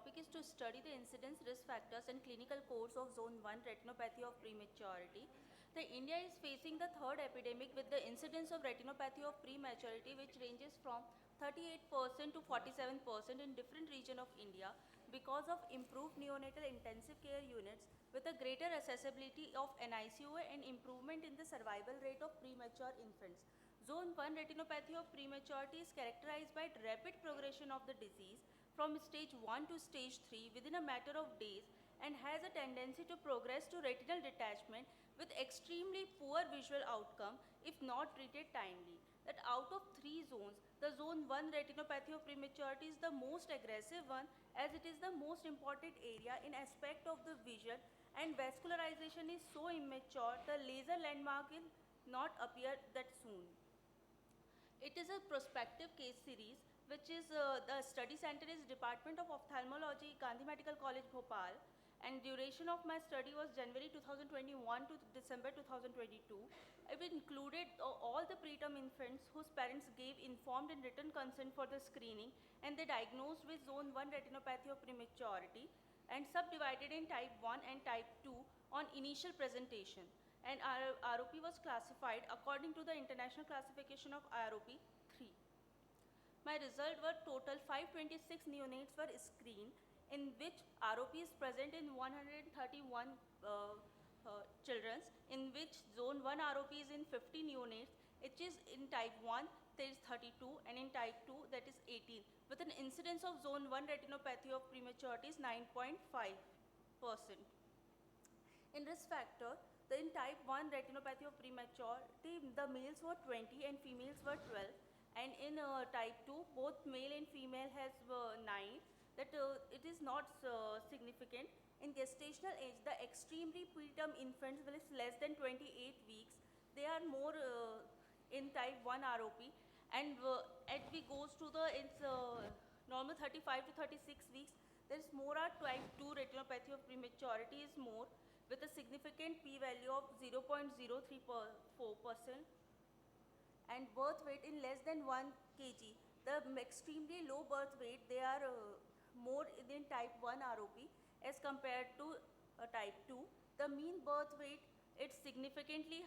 topic is to study the incidence, risk factors and clinical course of zone 1 retinopathy of prematurity. India is facing the third epidemic with the incidence of retinopathy of prematurity, which ranges from 38% to 47% in different regions of India because of improved neonatal intensive care units with a greater accessibility of NICU and improvement in the survival rate of premature infants. Zone 1 retinopathy of prematurity is characterized by rapid progression of the disease from stage 1 to stage 3 within a matter of days and has a tendency to progress to retinal detachment with extremely poor visual outcome if not treated timely. That out of 3 zones, the zone 1 retinopathy of prematurity is the most aggressive one as it is the most important area in aspect of the vision and vascularization is so immature the laser landmark will not appear that soon. It is a prospective case series which is the study center is Department of Ophthalmology, Gandhi Medical College, Bhopal, and duration of my study was January 2021 to December 2022. It included all the preterm infants whose parents gave informed and written consent for the screening and they diagnosed with zone 1 retinopathy of prematurity and subdivided in type 1 and type 2 on initial presentation. And ROP was classified according to the international classification of IROP 3. My result were total 526 neonates were screened in which ROP is present in 131 children, in which zone 1 ROP is in 50 neonates, which is in type 1 there is 32 and in type 2 that is 18 with an incidence of zone 1 retinopathy of prematurity is 9.5%. In risk factor, in type 1 retinopathy of prematurity, the males were 20 and females were 12. And in type 2, both male and female has 9. That it is not significant. In gestational age, the extremely preterm infants will is less than 28 weeks. They are more in type 1 ROP. And as we goes to the normal 35 to 36 weeks, there is more type 2 retinopathy of prematurity is more, with a significant p-value of 0.034% and birth weight in less than 1 kg. The extremely low birth weight, they are more in type 1 ROP as compared to type 2. The mean birth weight, it's significantly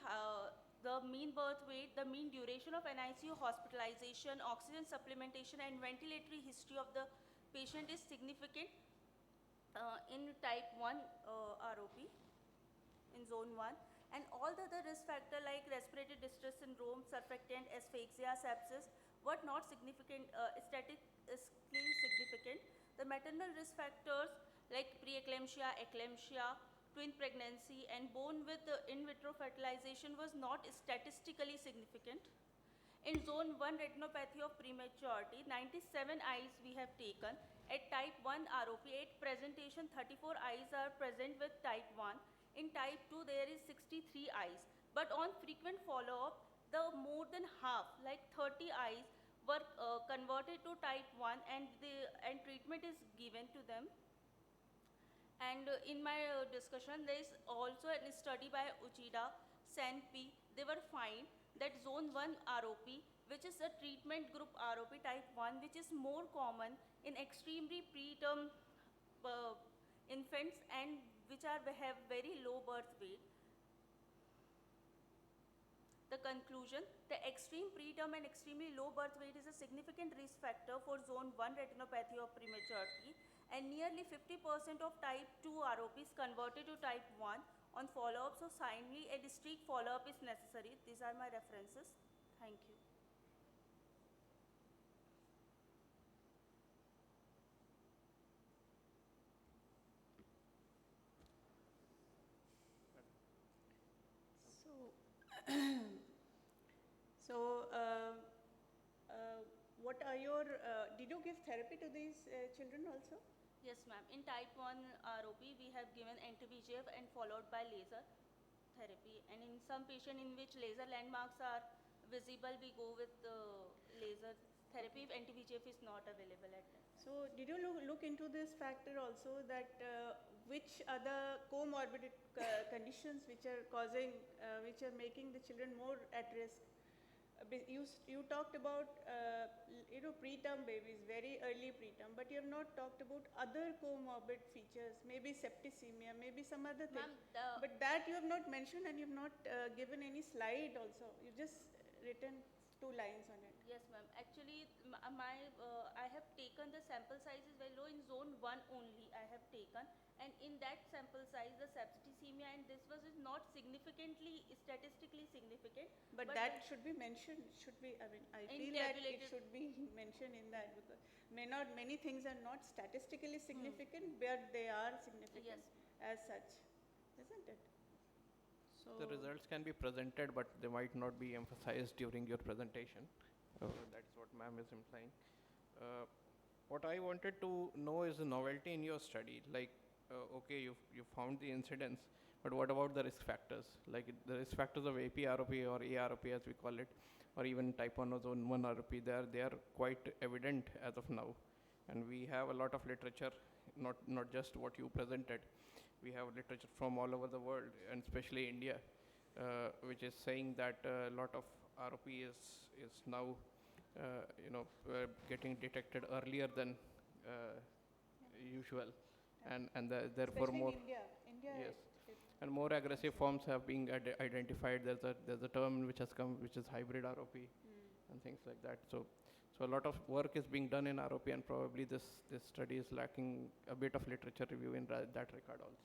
the mean birth weight, the mean duration of NICU hospitalization, oxygen supplementation and ventilatory history of the patient is significant in type 1 ROP. In zone 1 and all the other risk factors like respiratory distress syndrome, surfactant, asphyxia, sepsis were not significant, statistically significant. The maternal risk factors like preeclampsia, eclampsia, twin pregnancy and born with in vitro fertilization was not statistically significant. In zone 1 retinopathy of prematurity, 97 eyes we have taken. At type 1 ROP, at presentation 34 eyes are present with type 1. In type 2, there is 63 eyes. But on frequent follow-up, the more than half, like 30 eyes, were converted to type 1 and treatment is given to them. And in my discussion, there is also a study by Uchida, Senpi. They were find that zone 1 ROP, which is a treatment group ROP type 1, which is more common in extremely preterm infants and which have very low birth weight. The conclusion, the extreme preterm and extremely low birth weight is a significant risk factor for zone 1 retinopathy of prematurity and nearly 50% of type 2 ROP is converted to type 1 on follow-up, so finally a strict follow-up is necessary. These are my references. Thank you. What are your, did you give therapy to these children also? Yes, ma'am. In type 1 ROP, we have given anti-VEGF and followed by laser therapy. And in some patient in which laser landmarks are visible, we go with laser therapy if anti-VEGF is not available at that. So, did you look into this factor also that which are the comorbid conditions which are causing, which are making the children more at risk? you talked about preterm babies, very early preterm, but you have not talked about other comorbid features, maybe septicemia, maybe some other thing. Ma'am, But that you have not mentioned, and you have not given any slide also. You just written 2 lines on it. yes, ma'am. Actually, I have taken the sample size is very low in zone 1 only. I have taken, and in that sample size, the septicemia and this was is not significantly statistically significant. But that should be mentioned. Should be. I mean, I In feel that it tabulated- should be mentioned in that, because many things are not statistically significant, but they are significant as such, isn't it? So The results can be presented, but they might not be emphasized during your presentation. That's what ma'am is implying. What I wanted to know is the novelty in your study. Like, okay, you found the incidence, but what about the risk factors? Like the risk factors of APROP or AROP as we call it, or even type 1 or zone 1 ROP, they are quite evident as of now. And we have a lot of literature, not just what you presented. We have literature from all over the world, and especially India, which is saying that a lot of ROP is now, getting detected earlier than usual, and therefore especially more. in India. Yes. And more aggressive forms have been identified. There's a term which has come, which is hybrid ROP, and things like that. So a lot of work is being done in ROP, and probably this study is lacking a bit of literature review in that regard also.